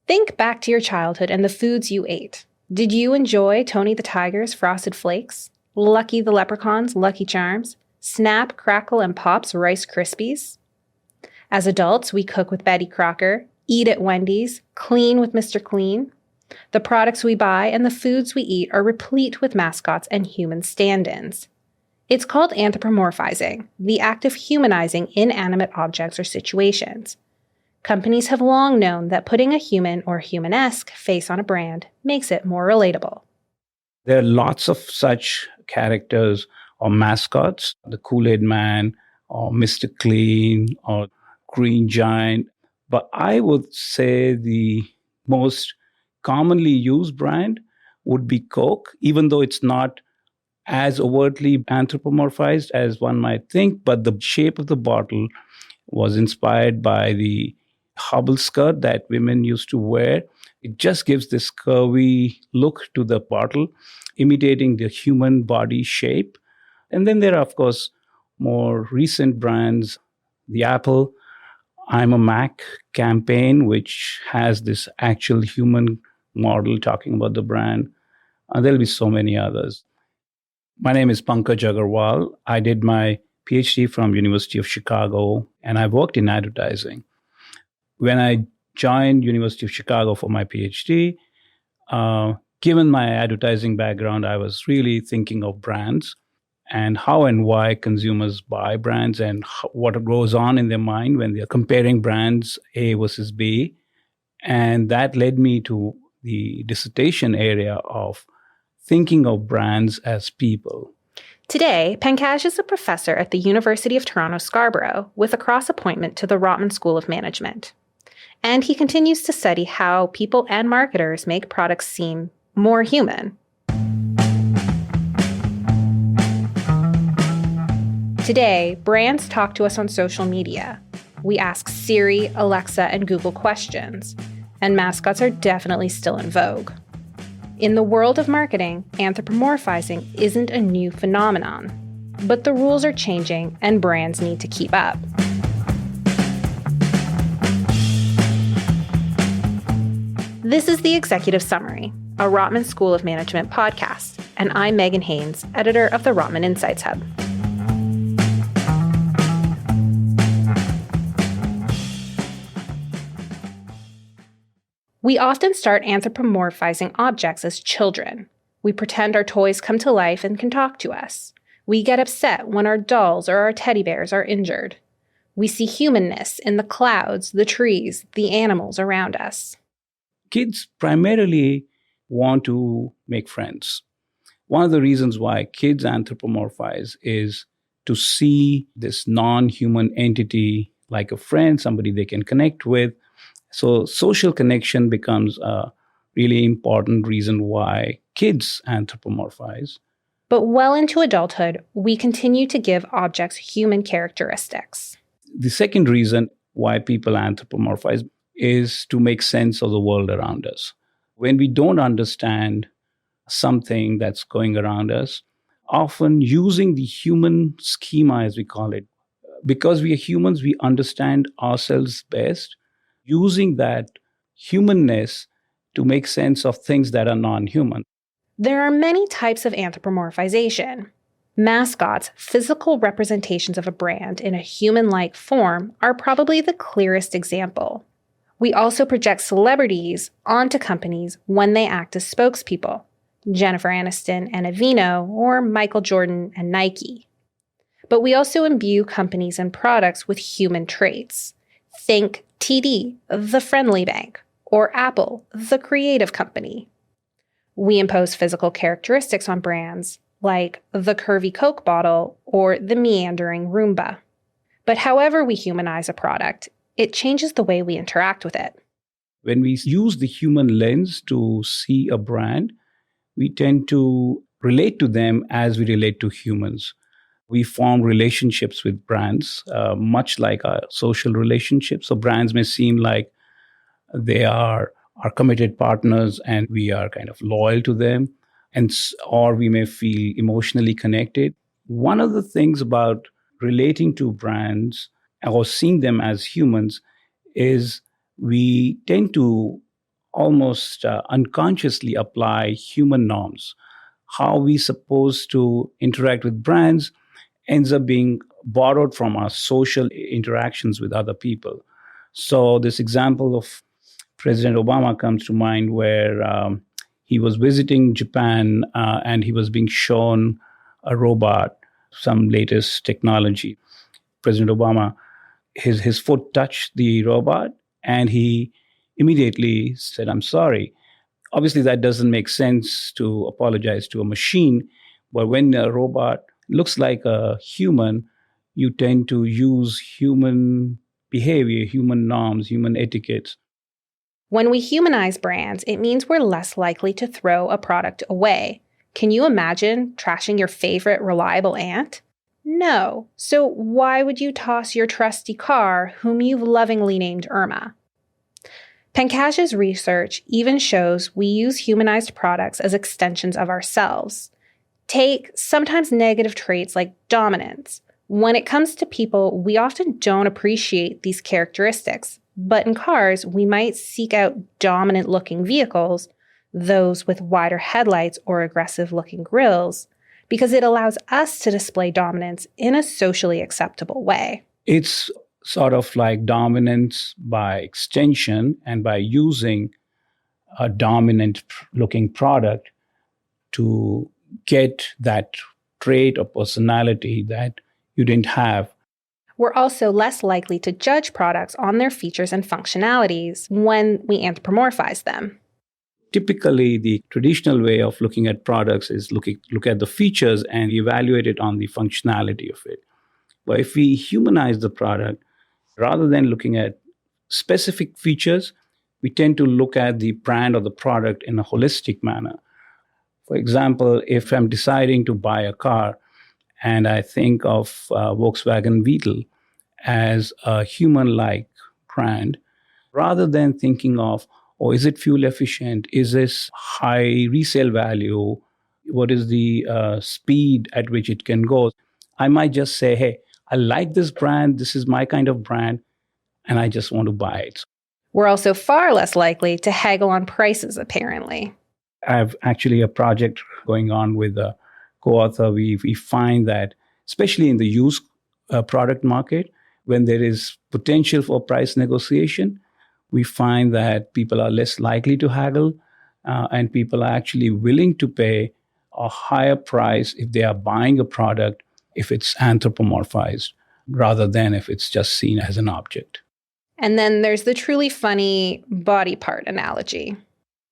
Think back to your childhood and the foods you ate. Did you enjoy Tony the Tiger's Frosted Flakes, Lucky the Leprechaun's Lucky Charms, Snap, Crackle, and Pop's Rice Krispies? As adults, we cook with Betty Crocker, eat at Wendy's, clean with Mr. Clean. The products we buy and the foods we eat are replete with mascots and human stand-ins. It's called anthropomorphizing, the act of humanizing inanimate objects or situations. Companies have long known that putting a human or human-esque face on a brand makes it more relatable. There are lots of such characters or mascots, the Kool-Aid Man or Mr. Clean or Green Giant. But I would say the most commonly used brand would be Coke, even though it's not as overtly anthropomorphized as one might think, but the shape of the bottle was inspired by the hobble skirt that women used to wear. It just gives this curvy look to the bottle, imitating the human body shape. And then there are, of course, more recent brands, the Apple I'm a Mac campaign, which has this actual human model talking about the brand. There'll be so many others. My name is Pankaj Agarwal. I did my PhD from University of Chicago, and I worked in advertising. When I joined University of Chicago for my PhD, given my advertising background, I was really thinking of brands and how and why consumers buy brands and what goes on in their mind when they're comparing brands A versus B. And that led me to the dissertation area of thinking of brands as people. Today, Pankaj is a professor at the University of Toronto Scarborough with a cross appointment to the Rotman School of Management. And he continues to study how people and marketers make products seem more human. Today, brands talk to us on social media. We ask Siri, Alexa, and Google questions. And mascots are definitely still in vogue. In the world of marketing, anthropomorphizing isn't a new phenomenon. But the rules are changing and brands need to keep up. This is the Executive Summary, a Rotman School of Management podcast, and I'm Megan Haynes, editor of the Rotman Insights Hub. We often start anthropomorphizing objects as children. We pretend our toys come to life and can talk to us. We get upset when our dolls or our teddy bears are injured. We see humanness in the clouds, the trees, the animals around us. Kids primarily want to make friends. One of the reasons why kids anthropomorphize is to see this non-human entity like a friend, somebody they can connect with. So social connection becomes a really important reason why kids anthropomorphize. But well into adulthood, we continue to give objects human characteristics. The second reason why people anthropomorphize is to make sense of the world around us. When we don't understand something that's going around us, often using the human schema, as we call it, because we are humans, we understand ourselves best, using that humanness to make sense of things that are non-human. There are many types of anthropomorphization. Mascots, physical representations of a brand in a human-like form, are probably the clearest example. We also project celebrities onto companies when they act as spokespeople. Jennifer Aniston and Aveeno, or Michael Jordan and Nike. But we also imbue companies and products with human traits. Think TD, the friendly bank, or Apple, the creative company. We impose physical characteristics on brands, like the curvy Coke bottle or the meandering Roomba. But however we humanize a product, it changes the way we interact with it. When we use the human lens to see a brand, we tend to relate to them as we relate to humans. We form relationships with brands, much like our social relationships. So brands may seem like they are our committed partners and we are kind of loyal to them, or we may feel emotionally connected. One of the things about relating to brands or seeing them as humans is we tend to almost unconsciously apply human norms. How we supposed to interact with brands ends up being borrowed from our social interactions with other people. So this example of President Obama comes to mind, where he was visiting Japan and he was being shown a robot, some latest technology. President Obama, his foot touched the robot and he immediately said, "I'm sorry." Obviously, that doesn't make sense to apologize to a machine, but when a robot looks like a human, you tend to use human behavior, human norms, human etiquettes. When we humanize brands, it means we're less likely to throw a product away. Can you imagine trashing your favorite reliable aunt? No. So why would you toss your trusty car, whom you've lovingly named Irma? Pankaj's research even shows we use humanized products as extensions of ourselves. Take sometimes negative traits like dominance. When it comes to people, we often don't appreciate these characteristics, but in cars, we might seek out dominant-looking vehicles, those with wider headlights or aggressive-looking grills, because it allows us to display dominance in a socially acceptable way. It's sort of like dominance by extension, and by using a dominant looking product to get that trait or personality that you didn't have. We're also less likely to judge products on their features and functionalities when we anthropomorphize them. Typically, the traditional way of looking at products is look at the features and evaluate it on the functionality of it. But if we humanize the product, rather than looking at specific features, we tend to look at the brand or the product in a holistic manner. For example, if I'm deciding to buy a car and I think of Volkswagen Beetle as a human-like brand, rather than thinking of, oh, is it fuel efficient? Is this high resale value? What is the speed at which it can go? I might just say, hey, I like this brand. This is my kind of brand, and I just want to buy it. We're also far less likely to haggle on prices, apparently. I have actually a project going on with a co-author. We find that, especially in the used product market, when there is potential for price negotiation, we find that people are less likely to haggle, and people are actually willing to pay a higher price if they are buying a product, if it's anthropomorphized, rather than if it's just seen as an object. And then there's the truly funny body part analogy.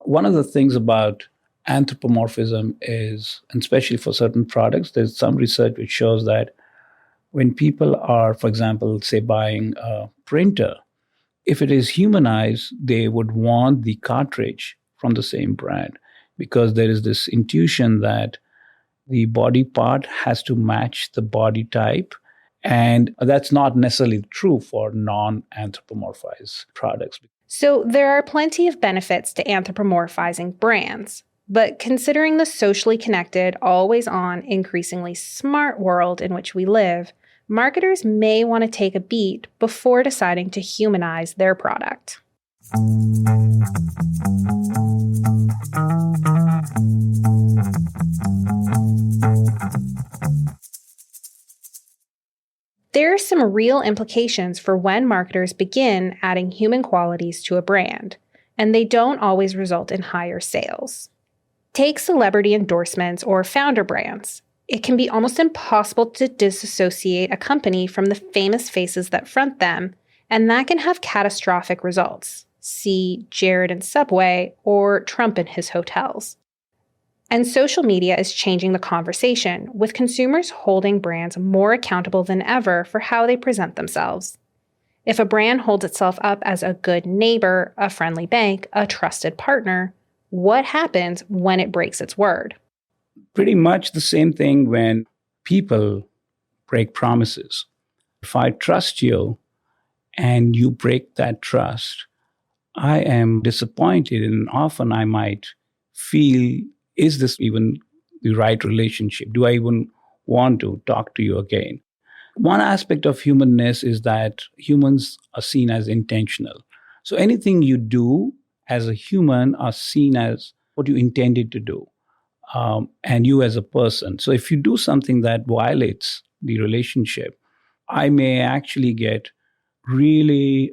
One of the things about anthropomorphism is, and especially for certain products, there's some research which shows that when people are, for example, say buying a printer, if it is humanized, they would want the cartridge from the same brand, because there is this intuition that the body part has to match the body type. And that's not necessarily true for non-anthropomorphized products. So there are plenty of benefits to anthropomorphizing brands. But considering the socially connected, always-on, increasingly smart world in which we live, marketers may want to take a beat before deciding to humanize their product. There are some real implications for when marketers begin adding human qualities to a brand, and they don't always result in higher sales. Take celebrity endorsements or founder brands. It can be almost impossible to disassociate a company from the famous faces that front them, and that can have catastrophic results. See Jared and Subway or Trump and his hotels. And social media is changing the conversation, with consumers holding brands more accountable than ever for how they present themselves. If a brand holds itself up as a good neighbor, a friendly bank, a trusted partner, what happens when it breaks its word? Pretty much the same thing when people break promises. If I trust you and you break that trust, I am disappointed, and often I might feel, is this even the right relationship? Do I even want to talk to you again? One aspect of humanness is that humans are seen as intentional. So anything you do as a human are seen as what you intended to do, and you as a person. So if you do something that violates the relationship, I may actually get really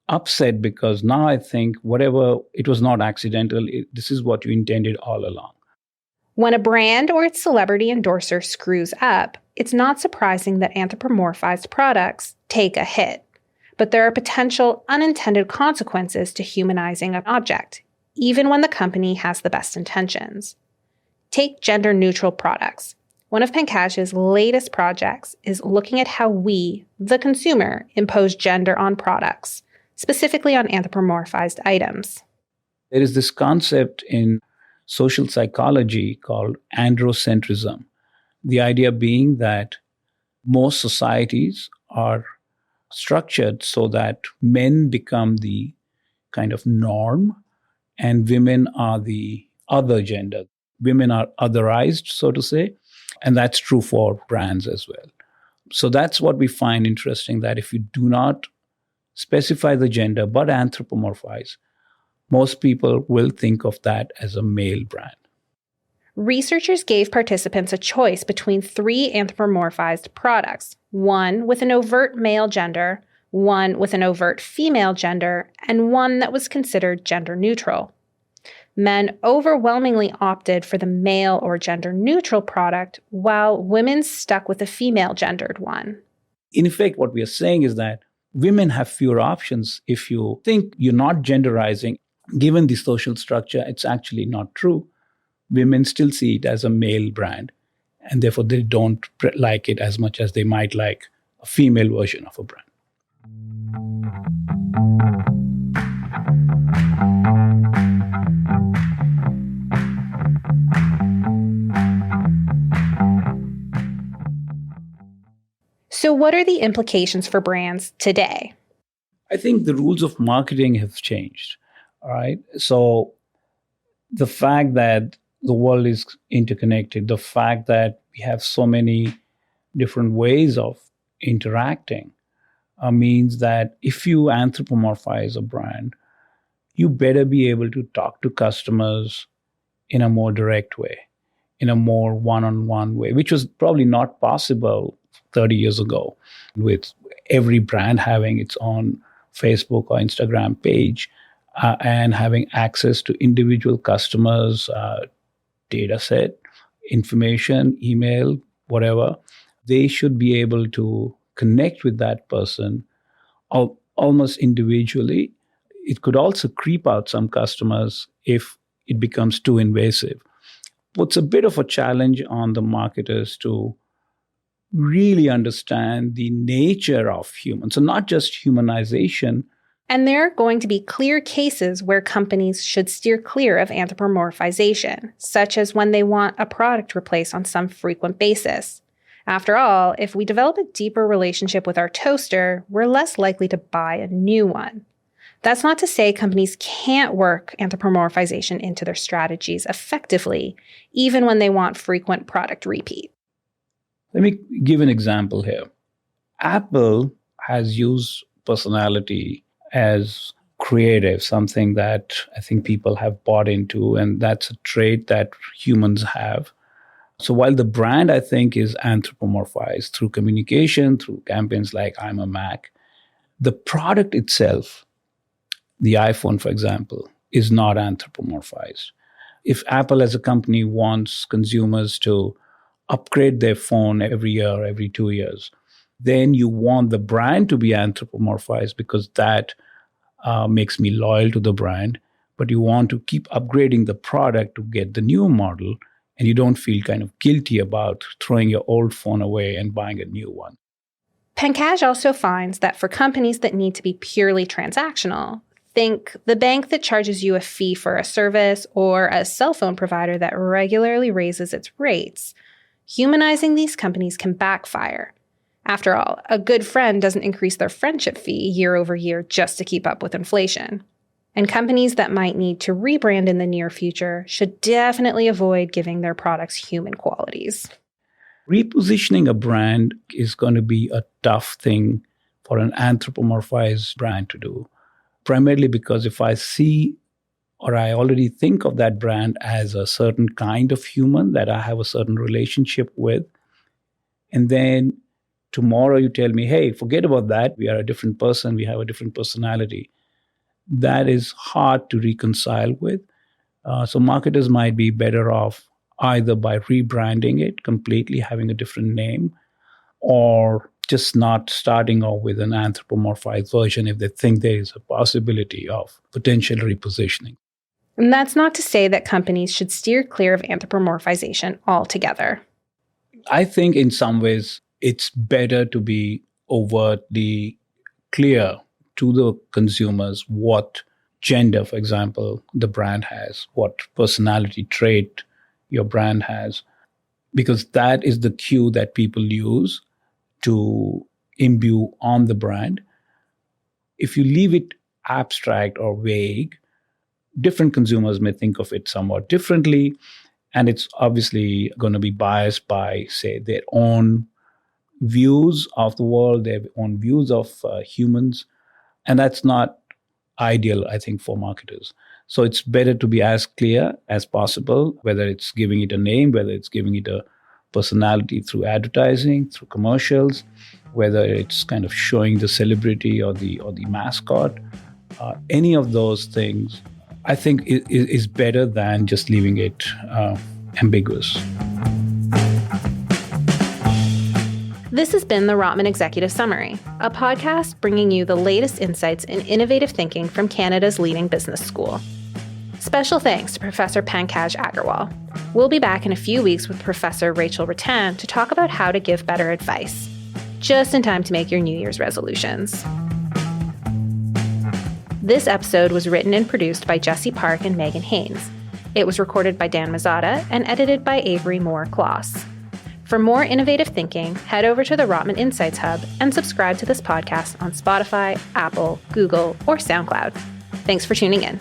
upset because now I think whatever, it was not accidental. This is what you intended all along. When a brand or its celebrity endorser screws up, it's not surprising that anthropomorphized products take a hit. But there are potential unintended consequences to humanizing an object, even when the company has the best intentions. Take gender-neutral products. One of Pankaj's latest projects is looking at how we, the consumer, impose gender on products, specifically on anthropomorphized items. There is this concept in social psychology called androcentrism. The idea being that most societies are structured so that men become the kind of norm and women are the other gender. Women are otherized, so to say, and that's true for brands as well. So that's what we find interesting, that if you do not specify the gender but anthropomorphize, most people will think of that as a male brand. Researchers gave participants a choice between 3 anthropomorphized products, one with an overt male gender, one with an overt female gender, and one that was considered gender neutral. Men overwhelmingly opted for the male or gender neutral product, while women stuck with the female gendered one. In effect, what we are saying is that women have fewer options. If you think you're not genderizing, given the social structure, it's actually not true. Women still see it as a male brand, and therefore they don't like it as much as they might like a female version of a brand. So what are the implications for brands today? I think the rules of marketing have changed. All right. So the fact that the world is interconnected, the fact that we have so many different ways of interacting means that if you anthropomorphize a brand, you better be able to talk to customers in a more direct way, in a more one-on-one way, which was probably not possible 30 years ago, with every brand having its own Facebook or Instagram page and having access to individual customers' data set, information, email, whatever. They should be able to connect with that person almost individually. It could also creep out some customers if it becomes too invasive. Puts a bit of a challenge on the marketers to really understand the nature of humans. So not just humanization. And there are going to be clear cases where companies should steer clear of anthropomorphization, such as when they want a product replaced on some frequent basis. After all, if we develop a deeper relationship with our toaster, we're less likely to buy a new one. That's not to say companies can't work anthropomorphization into their strategies effectively, even when they want frequent product repeat. Let me give an example here. Apple has used personality as creative, something that I think people have bought into, and that's a trait that humans have. So while the brand, I think, is anthropomorphized through communication, through campaigns like I'm a Mac, the product itself, the iPhone, for example, is not anthropomorphized. If Apple as a company wants consumers to upgrade their phone every year, every 2 years, then you want the brand to be anthropomorphized because that makes me loyal to the brand. But you want to keep upgrading the product to get the new model, and you don't feel kind of guilty about throwing your old phone away and buying a new one. Pankaj also finds that for companies that need to be purely transactional, think the bank that charges you a fee for a service or a cell phone provider that regularly raises its rates, humanizing these companies can backfire. After all, a good friend doesn't increase their friendship fee year over year just to keep up with inflation. And companies that might need to rebrand in the near future should definitely avoid giving their products human qualities. Repositioning a brand is going to be a tough thing for an anthropomorphized brand to do, primarily because if I see or I already think of that brand as a certain kind of human that I have a certain relationship with. And then tomorrow you tell me, hey, forget about that. We are a different person. We have a different personality. That is hard to reconcile with. So marketers might be better off either by rebranding it completely, having a different name, or just not starting off with an anthropomorphized version if they think there is a possibility of potential repositioning. And that's not to say that companies should steer clear of anthropomorphization altogether. I think in some ways it's better to be overtly clear to the consumers what gender, for example, the brand has, what personality trait your brand has, because that is the cue that people use to imbue on the brand. If you leave it abstract or vague, different consumers may think of it somewhat differently. And it's obviously going to be biased by, say, their own views of the world, their own views of humans. And that's not ideal, I think, for marketers. So it's better to be as clear as possible, whether it's giving it a name, whether it's giving it a personality through advertising, through commercials, whether it's kind of showing the celebrity or the mascot. Any of those things, I think, is better than just leaving it ambiguous. This has been the Rotman Executive Summary, a podcast bringing you the latest insights in innovative thinking from Canada's leading business school. Special thanks to Professor Pankaj Agarwal. We'll be back in a few weeks with Professor Rachel Rotman to talk about how to give better advice, just in time to make your New Year's resolutions. This episode was written and produced by Jesse Park and Megan Haynes. It was recorded by Dan Mazzata and edited by Avery Moore-Kloss. For more innovative thinking, head over to the Rotman Insights Hub and subscribe to this podcast on Spotify, Apple, Google, or SoundCloud. Thanks for tuning in.